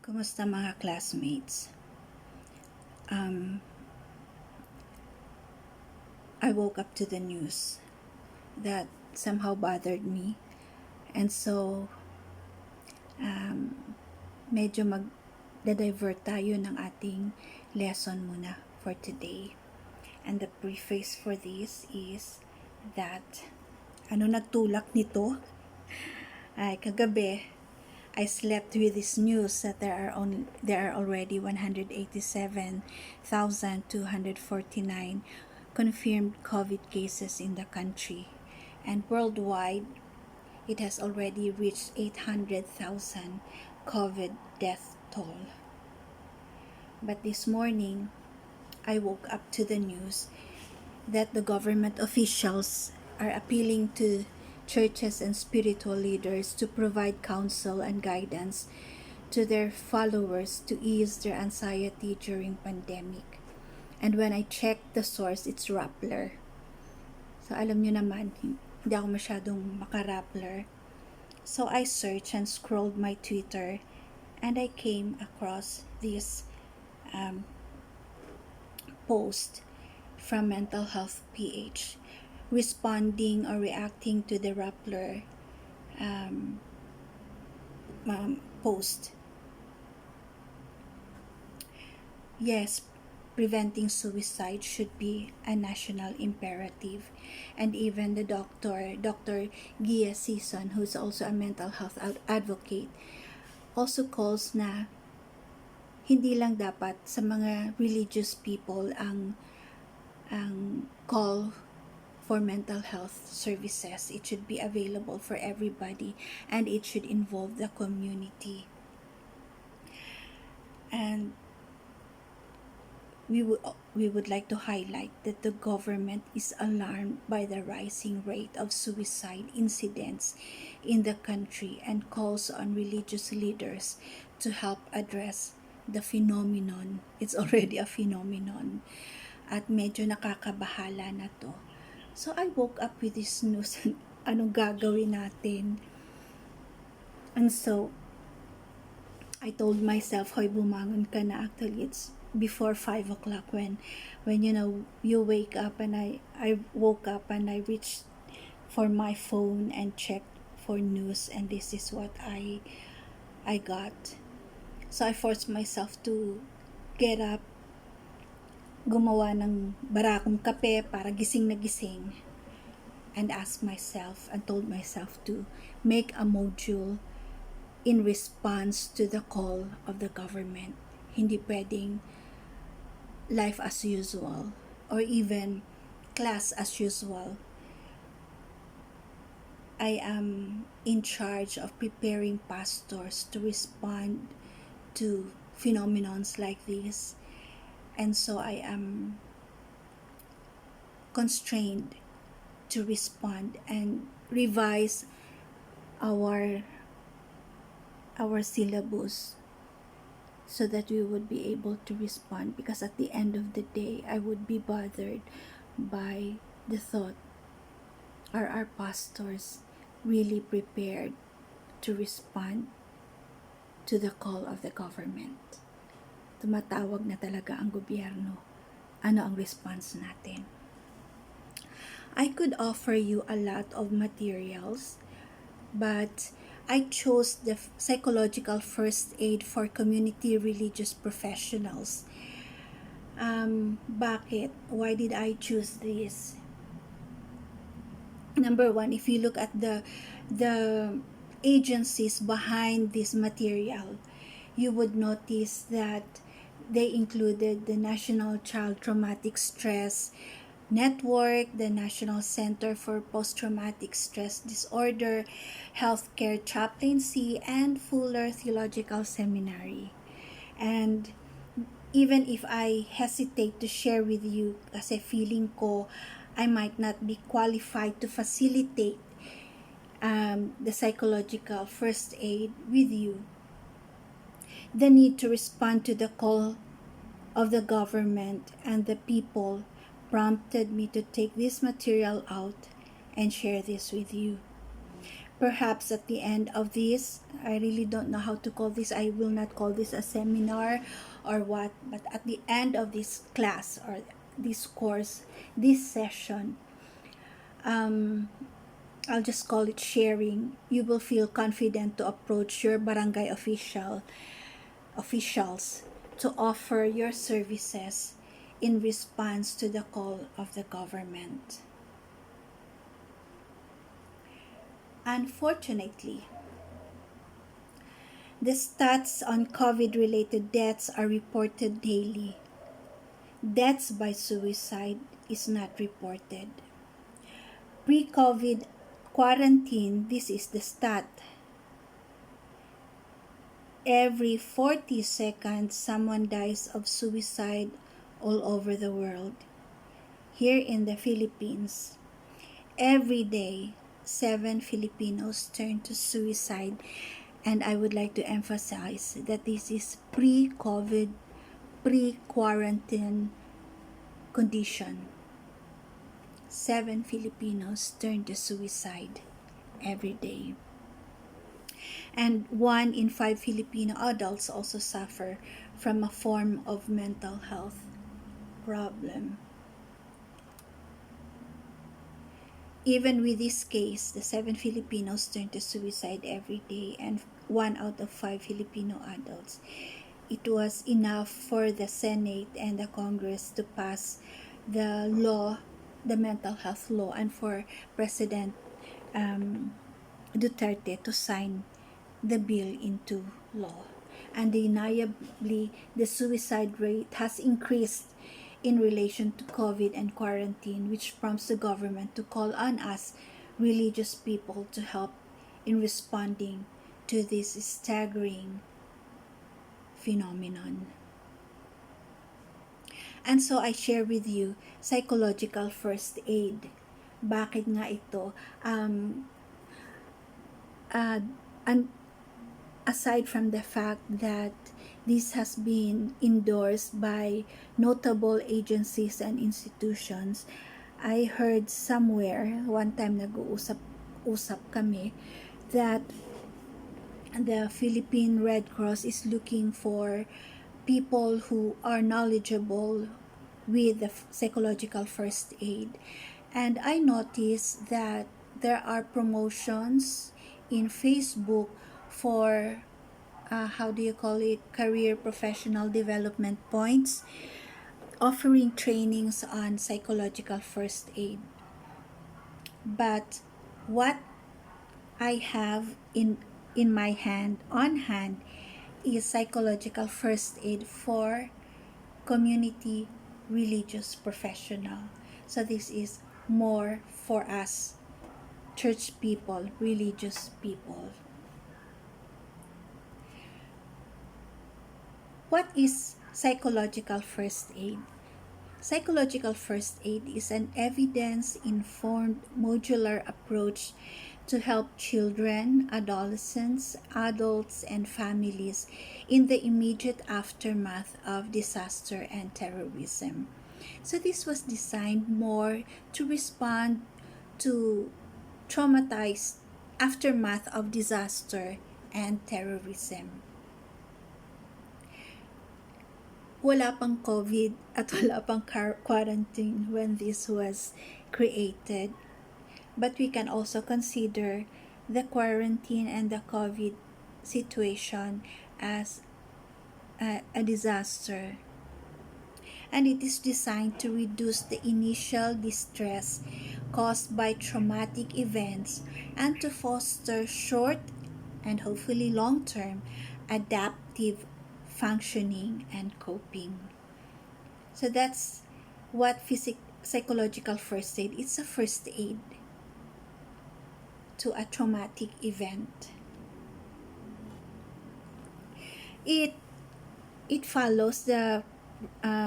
Kumusta mga classmates? Um, I woke up to the news that somehow bothered me, and so um, medyo mag-divert tayo ng ating lesson muna for today. And the preface for this is that nagtulak nito ay kagabi I slept with this news that there are already 187,249 confirmed COVID cases in the country, and worldwide it has already reached 800,000 COVID death toll. But this morning I woke up to the news that the government officials are appealing to churches and spiritual leaders to provide counsel and guidance to their followers to ease their anxiety during pandemic. And when I checked the source, it's Rappler. So alam nyo naman, hindi ako masyadong maka-Rappler. So I searched and scrolled my Twitter and I came across this post from Mental Health PH responding or reacting to the Rappler post. Yes, preventing suicide should be a national imperative. And even the Dr. Gia Season, who's also a mental health advocate, also calls na hindi lang dapat sa mga religious people ang call for mental health services. It should be available for everybody and it should involve the community. And we would like to highlight that the government is alarmed by the rising rate of suicide incidents in the country and calls on religious leaders to help address the phenomenon. It's already a phenomenon at medyo nakakabahala na to. So I woke up with this news, anong gagawin natin? And so I told myself, hoy, bumangon ka na. Actually, it's before 5 o'clock when you wake up, and I woke up and I reached for my phone and checked for news, and this is what I got. So I forced myself to get up, gumawa ng barakong kape para gising na gising, and asked myself and told myself to make a module in response to the call of the government. Hindi pwedeng life as usual or even class as usual. I am in charge of preparing pastors to respond to phenomenons like this, and so I am constrained to respond and revise our syllabus so that we would be able to respond, because at the end of the day I would be bothered by the thought, are our pastors really prepared to respond to the call of the government? Tumatawag na talaga ang gobyerno. Ano ang response natin? I could offer you a lot of materials, but I chose the psychological first aid for community religious professionals. Bakit? Why did I choose this? Number one, if you look at the agencies behind this material, you would notice that they included the National Child Traumatic Stress Network, the National Center for Post-Traumatic Stress Disorder, Healthcare Chaplaincy, and Fuller Theological Seminary. And even if I hesitate to share with you, kasi feeling ko I might not be qualified to facilitate the psychological first aid with you, the need to respond to the call of the government and the people prompted me to take this material out and share this with you. Perhaps at the end of this, I really don't know how to call this. I will not call this a seminar or what, but at the end of this class or this course, this session, um, I'll just call it sharing. You will feel confident to approach your barangay officials to offer your services in response to the call of the government. Unfortunately, the stats on COVID-related deaths are reported daily. Deaths by suicide is not reported. Pre-COVID quarantine, this is the stat. Every 40 seconds, someone dies of suicide all over the world. Here in the Philippines, every day, 7 Filipinos turn to suicide. And I would like to emphasize that this is pre-COVID, pre-quarantine condition. 7 Filipinos turn to suicide every day. And 1 in 5 Filipino adults also suffer from a form of mental health problem. Even with this case, the 7 Filipinos turn to suicide every day, and 1 out of 5 Filipino adults. It was enough for the Senate and the Congress to pass the law, the mental health law, and for President Duterte to sign the bill into law. Undeniably, the suicide rate has increased in relation to COVID and quarantine, which prompts the government to call on us, religious people, to help in responding to this staggering phenomenon. And so I share with you psychological first aid. Bakit nga ito? And aside from the fact that this has been endorsed by notable agencies and institutions, I heard somewhere, one time nag-usap kami, that the Philippine Red Cross is looking for people who are knowledgeable with the psychological first aid. And I noticed that there are promotions in Facebook for career professional development points, offering trainings on psychological first aid. But what I have in my hand, on hand, is psychological first aid for community religious professional. So this is more for us, church people, religious people. What is psychological first aid? Psychological first aid is an evidence-informed modular approach to help children, adolescents, adults, and families in the immediate aftermath of disaster and terrorism. So this was designed more to respond to traumatized aftermath of disaster and terrorism. Wala pang COVID at wala pang quarantine when this was created. But we can also consider the quarantine and the COVID situation as a disaster. And it is designed to reduce the initial distress caused by traumatic events and to foster short and hopefully long-term adaptive functioning and coping. So that's what psychological first aid. It's a first aid to a traumatic event. It follows the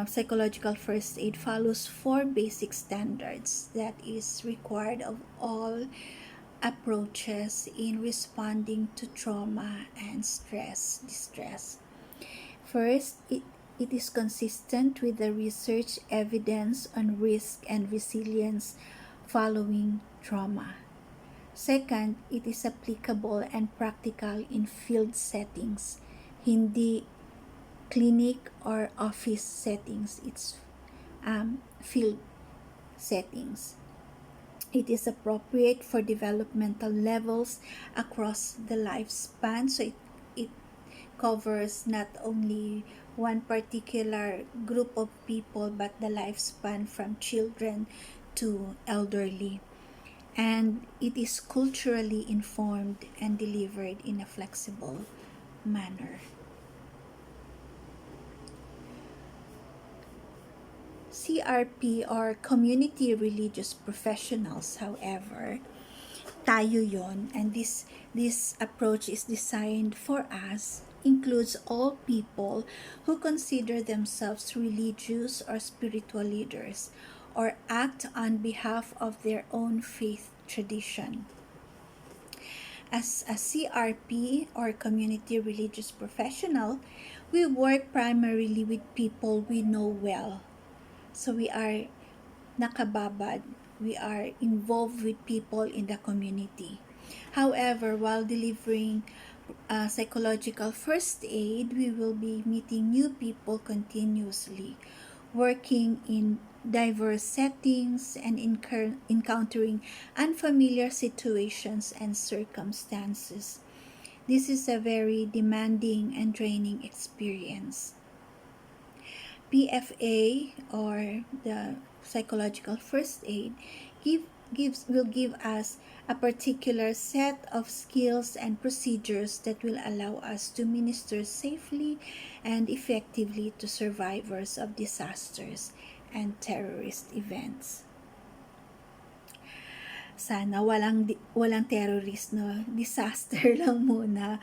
psychological first aid follows 4 basic standards that is required of all approaches in responding to trauma and distress. First, it is consistent with the research evidence on risk and resilience following trauma. Second, it is applicable and practical in field settings, hindi clinic or office settings. It's field settings. It is appropriate for developmental levels across the lifespan. So it covers not only one particular group of people but the lifespan from children to elderly. And it is culturally informed and delivered in a flexible manner. CRP or Community Religious Professionals, however, tayo yon, and this approach is designed for us, includes all people who consider themselves religious or spiritual leaders or act on behalf of their own faith tradition. As a CRP or Community Religious Professional, we work primarily with people we know well. So we are nakababad. We are involved with people in the community. However, while delivering psychological first aid, we will be meeting new people continuously, working in diverse settings and encountering unfamiliar situations and circumstances. This is a very demanding and draining experience. PFA or the psychological first aid will give us a particular set of skills and procedures that will allow us to minister safely and effectively to survivors of disasters and terrorist events. Sana walang terrorist, no, disaster lang muna,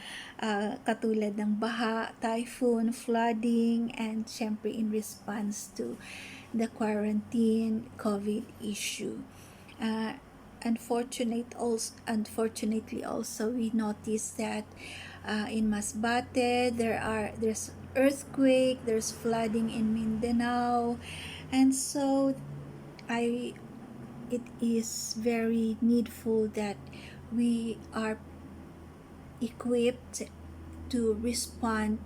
katulad ng baha, typhoon, flooding, and syempre in response to the quarantine COVID issue. Unfortunately also we noticed that in Masbate there's earthquake, there's flooding in Mindanao, and so it is very needful that we are equipped to respond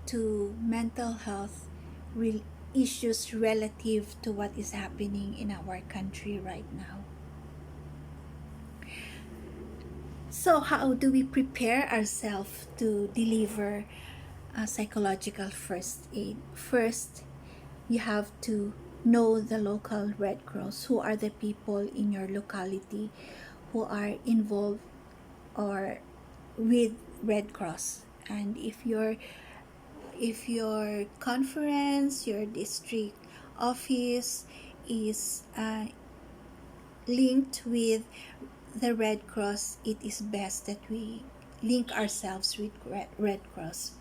to mental health issues relative to what is happening in our country right now. So how do we prepare ourselves to deliver psychological first aid? First, you have to know the local Red Cross. Who are the people in your locality who are involved or with Red Cross? And if your conference, your district office is linked with the Red Cross, it is best that we link ourselves with Red Cross.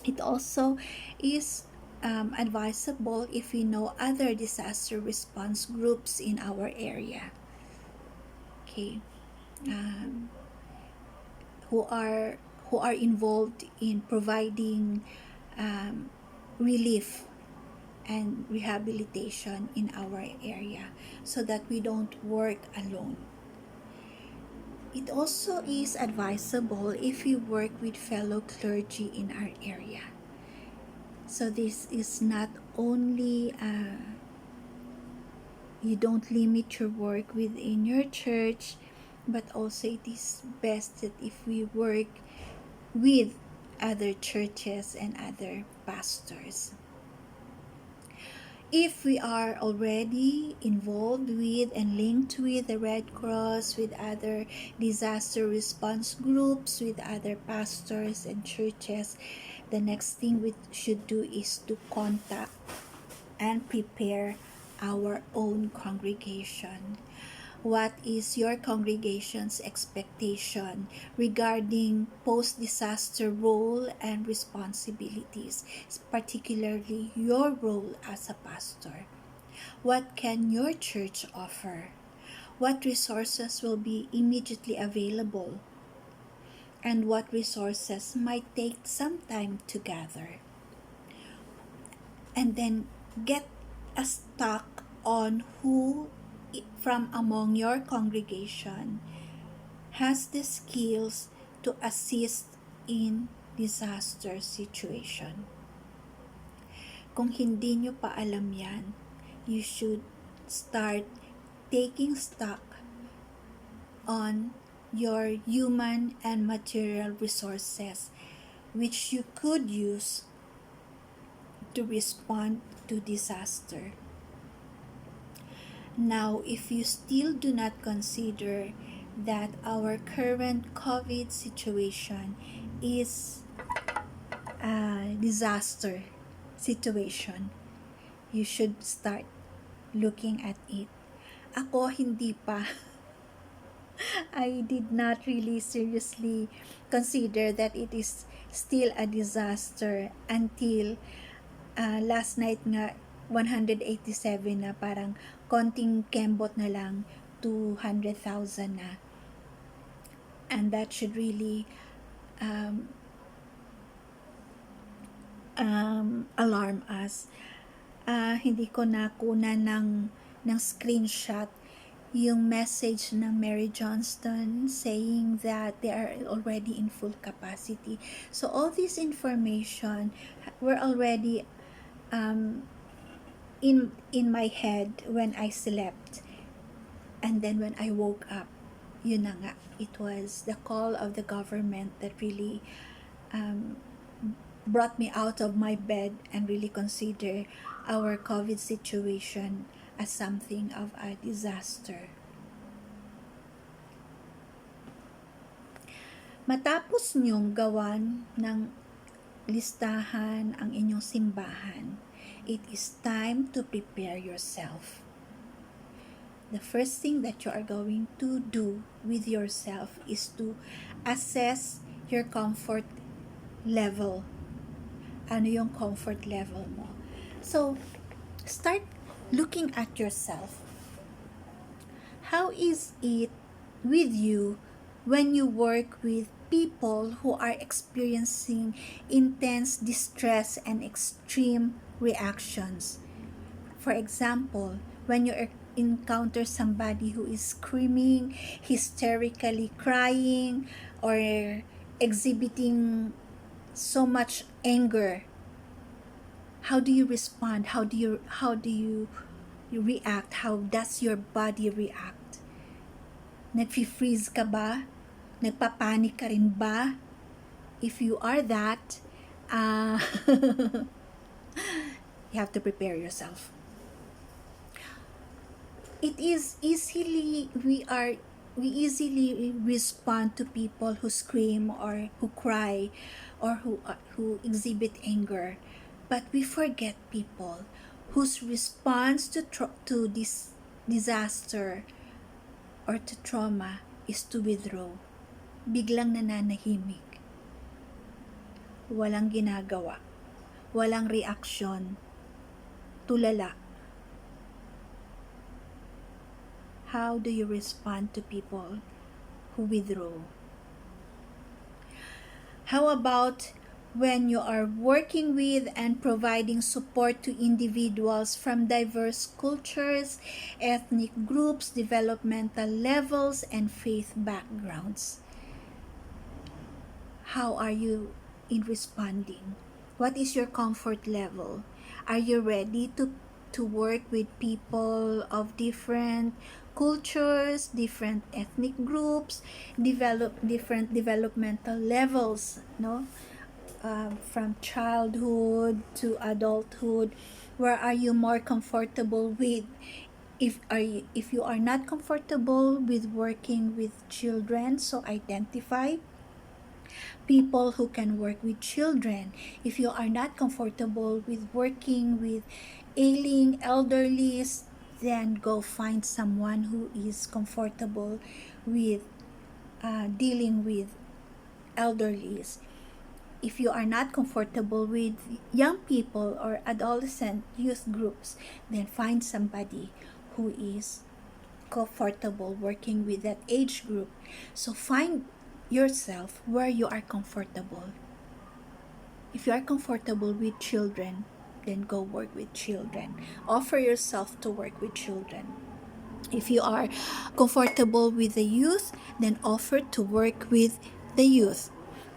It also is advisable if we know other disaster response groups in our area, okay, who are involved in providing relief and rehabilitation in our area, so that we don't work alone. It also is advisable if we work with fellow clergy in our area. So this is not only you don't limit your work within your church, but also it is best that if we work with other churches and other pastors. If we are already involved with and linked with the Red Cross, with other disaster response groups, with other pastors and churches, the next thing we should do is to contact and prepare our own congregation. What is your congregation's expectation regarding post-disaster role and responsibilities, particularly your role as a pastor? What can your church offer? What resources will be immediately available? And what resources might take some time to gather? And then get a stock on who from among your congregation has the skills to assist in disaster situation. Kung hindi nyo pa alam yan, you should start taking stock on your human and material resources which you could use to respond to disaster. Now, if you still do not consider that our current COVID situation is a disaster situation, you should start looking at it. Ako, hindi pa. I did not really seriously consider that it is still a disaster until last night nga 187 na, parang konting kembot na lang 200,000 na, and that should really alarm us. Hindi ko nakuna ng screenshot yung message ng Mary Johnston saying that they are already in full capacity. So all this information were already in my head when I slept, and then when I woke up, yun na nga, it was the call of the government that really brought me out of my bed and really consider our COVID situation as something of a disaster. Matapos nyong gawan ng listahan ang inyong simbahan, it is time to prepare yourself. The first thing that you are going to do with yourself is to assess your comfort level. Ano yung comfort level mo? So, start looking at yourself. How is it with you when you work with people who are experiencing intense distress and extreme reactions? For example, when you encounter somebody who is screaming, hysterically crying, or exhibiting so much anger, how do you respond? How do you react? How does your body react? Nag-freeze ka ba? Nagpapanik ka rin ba? If you are that, you have to prepare yourself. It is we easily respond to people who scream or who cry or who exhibit anger, but we forget people whose response to this disaster or to trauma is to withdraw. Biglang nananahimik. Walang ginagawa. Walang reaksyon. Tulala. How do you respond to people who withdraw? How about when you are working with and providing support to individuals from diverse cultures, ethnic groups, developmental levels, and faith backgrounds? How are you in responding? What is your comfort level? Are you ready to work with people of different cultures, different ethnic groups, different developmental levels, no? From childhood to adulthood? Where are you more comfortable with? If you are not comfortable with working with children, so identify people who can work with children. If you are not comfortable with working with ailing elderlies, then go find someone who is comfortable with dealing with elderlies. If you are not comfortable with young people or adolescent youth groups, then find somebody who is comfortable working with that age group. So find yourself where you are comfortable. If you are comfortable with children, then go work with children. Offer yourself to work with children. If you are comfortable with the youth, then offer to work with the youth.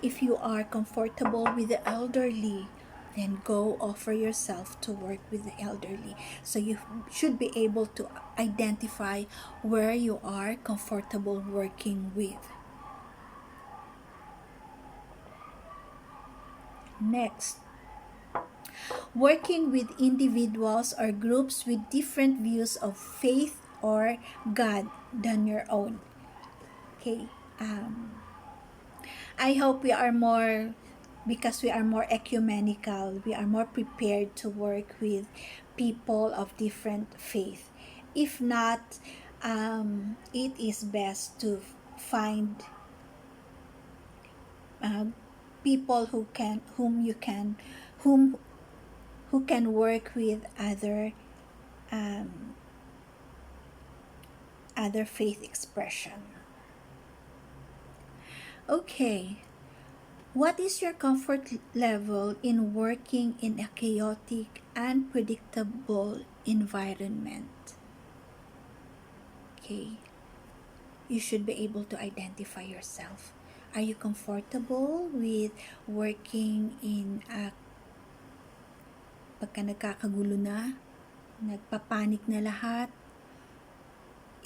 If you are comfortable with the elderly, then go offer yourself to work with the elderly. So you should be able to identify where you are comfortable working with. Next, working with individuals or groups with different views of faith or God than your own. Okay. I hope we are more, because we are more ecumenical, we are more prepared to work with people of different faith. If not, it is best to find uh, people whom who can work with um, other faith expression. Okay, what is your comfort level in working in a chaotic, unpredictable environment? Okay, you should be able to identify yourself. Are you comfortable with working in a pagka nagkakagulo na, nagpapanik na lahat,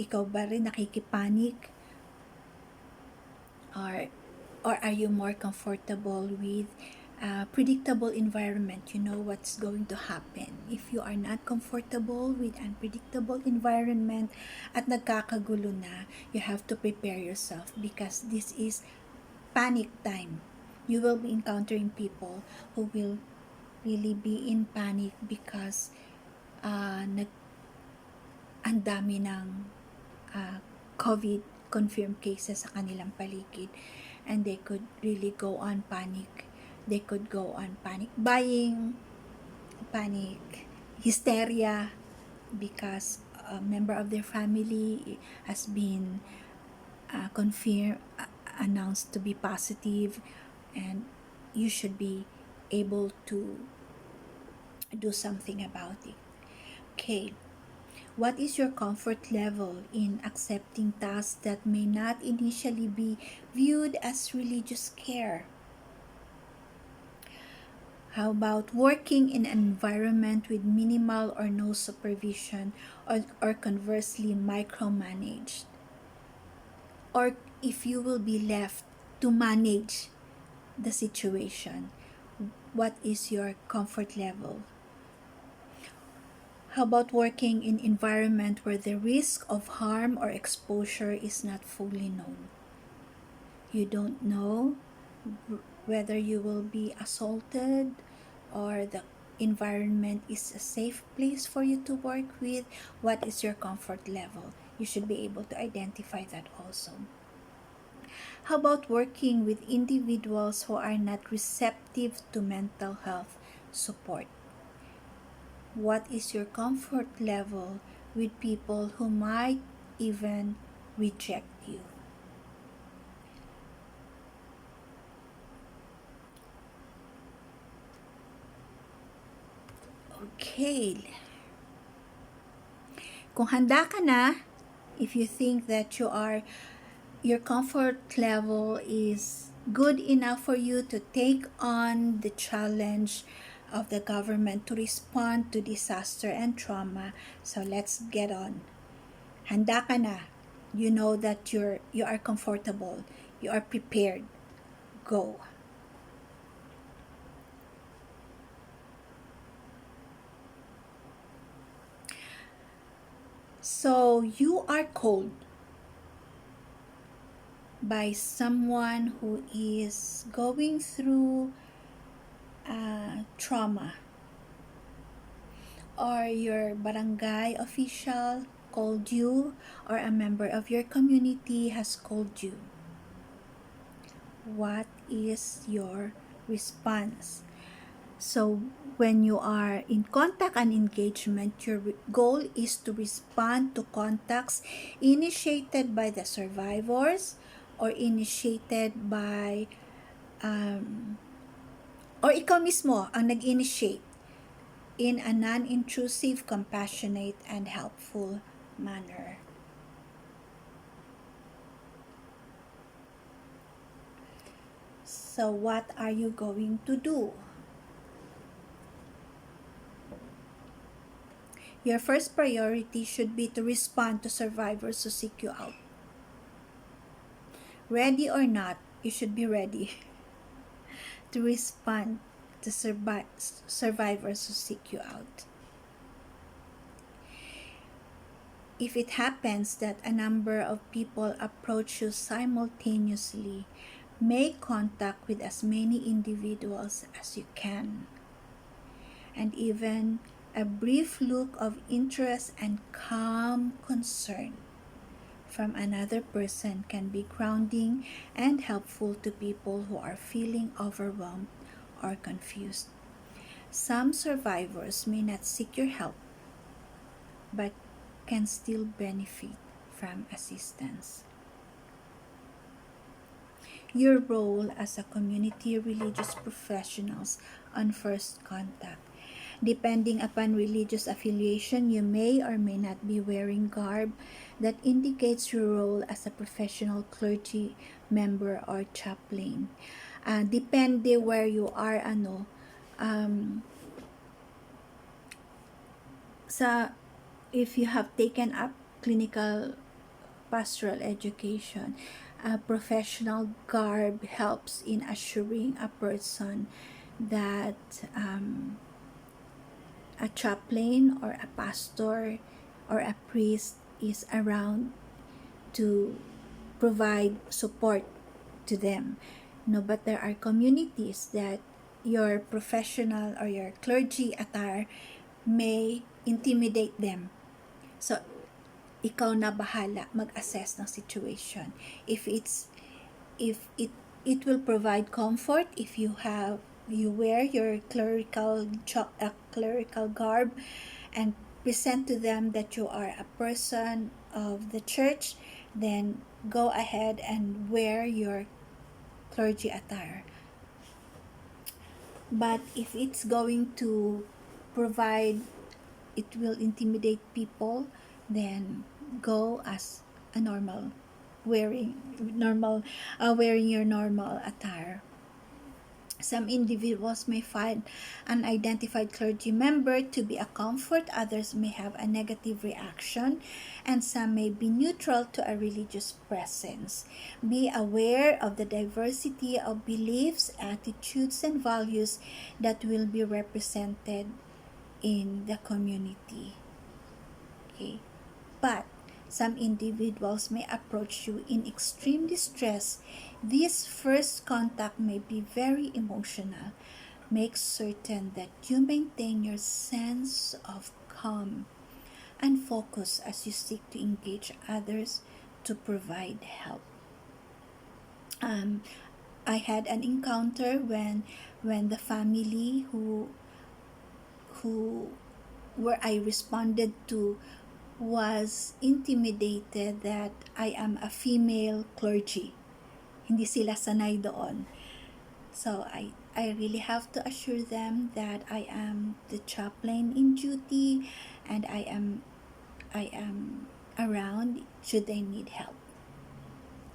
ikaw ba rin nakikipanik? Or are you more comfortable with a predictable environment? You know what's going to happen. If you are not comfortable with unpredictable environment at nagkakagulo na, you have to prepare yourself because this is panic time. You will be encountering people who will really be in panic because ang dami ng COVID confirmed cases sa kanilang paligid, and they could really go on panic. They could go on panic buying, panic hysteria, because a member of their family has been confirmed, announced to be positive, and you should be able to do something about it. Okay. What is your comfort level in accepting tasks that may not initially be viewed as religious care? How about working in an environment with minimal or no supervision, or conversely micromanaged? Or if you will be left to manage the situation, what is your comfort level? How about working in environment where the risk of harm or exposure is not fully known? You don't know whether you will be assaulted or the environment is a safe place for you to work with. What is your comfort level? You should be able to identify that also. How about working with individuals who are not receptive to mental health support? What is your comfort level with people who might even reject you? Okay. Kung handa ka na, if you think that your comfort level is good enough for you to take on the challenge of the government to respond to disaster and trauma, so let's get on. Handa ka na. You know that you are comfortable. You are prepared. Go. So you are called by someone who is going through trauma, or your barangay official called you, or a member of your community has called you. What is your response? So when you are in contact and engagement, your goal is to respond to contacts initiated by the survivors or initiated by or ikaw mismo ang nag-initiate in a non-intrusive, compassionate, and helpful manner. So what are you going to do? Your first priority should be to respond to survivors who seek you out. Ready or not, you should be ready to respond to survivors who seek you out. If it happens that a number of people approach you simultaneously, make contact with as many individuals as you can. And even a brief look of interest and calm concern from another person can be grounding and helpful to people who are feeling overwhelmed or confused. Some survivors may not seek your help, but can still benefit from assistance. Your role as a community religious professionals on first contact. Depending upon religious affiliation, you may or may not be wearing garb that indicates your role as a professional clergy member or chaplain. Depende where you are, if you have taken up clinical pastoral education, a professional garb helps in assuring a person that a chaplain or a pastor or a priest is around to provide support to them. No, but there are communities that your professional or your clergy attire may intimidate them. So, ikaw na bahala mag-assess ng situation. If it will provide comfort if you wear your clerical garb and present to them that you are a person of the church, then go ahead and wear your clergy attire. But if it's going to provide, it will intimidate people, then go as a normal wearing your normal attire. Some individuals may find an identified clergy member to be a comfort, others may have a negative reaction, and some may be neutral to a religious presence. Be aware of the diversity of beliefs, attitudes, and values that will be represented in the community. Okay, but some individuals may approach you in extreme distress. This first contact may be very emotional. Make certain that you maintain your sense of calm and focus as you seek to engage others to provide help. I had an encounter when the family where I responded to was intimidated that I am a female clergy. Hindi sila sanay doon. So I really have to assure them that I am the chaplain in duty and I am around should they need help.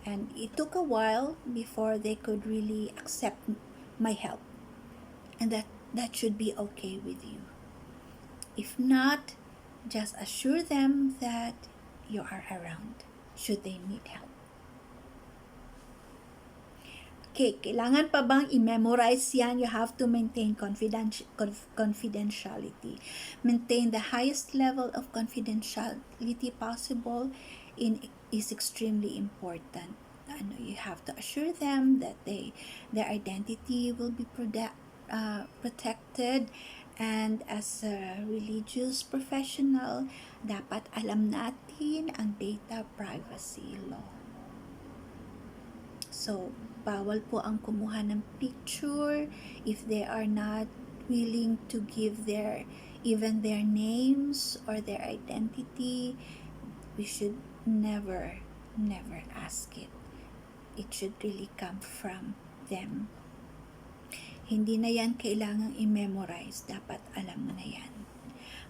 And it took a while before they could really accept my help. And that should be okay with you. If not, just assure them that you are around should they need help. Okay, kailangan pa bang i-memorize yan? You have to maintain confidentiality. Maintain the highest level of confidentiality possible is extremely important. You have to assure them that their identity will be protected. And as a religious professional, dapat alam natin ang data privacy law. So, bawal po ang kumuha ng picture if they are not willing to give even their names or their identity. We should never ask it. It should really come from them. Hindi na yan kailangang i-memorize. Dapat alam mo na yan.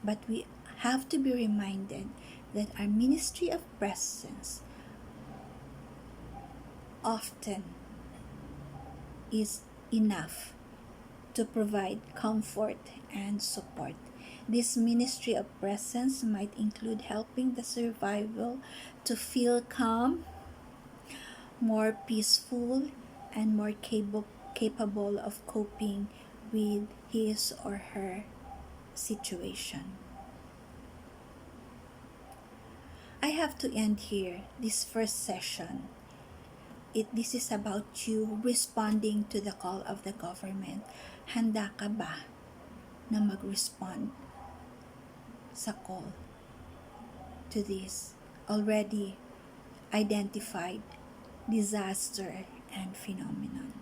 But we have to be reminded that our ministry of presence often is enough to provide comfort and support. This ministry of presence might include helping the survivor to feel calm, more peaceful, and more capable of coping with his or her situation. I have to end here this first session. This is about you responding to the call of the government. Handa ka ba na mag-respond sa call to this already identified disaster and phenomenon?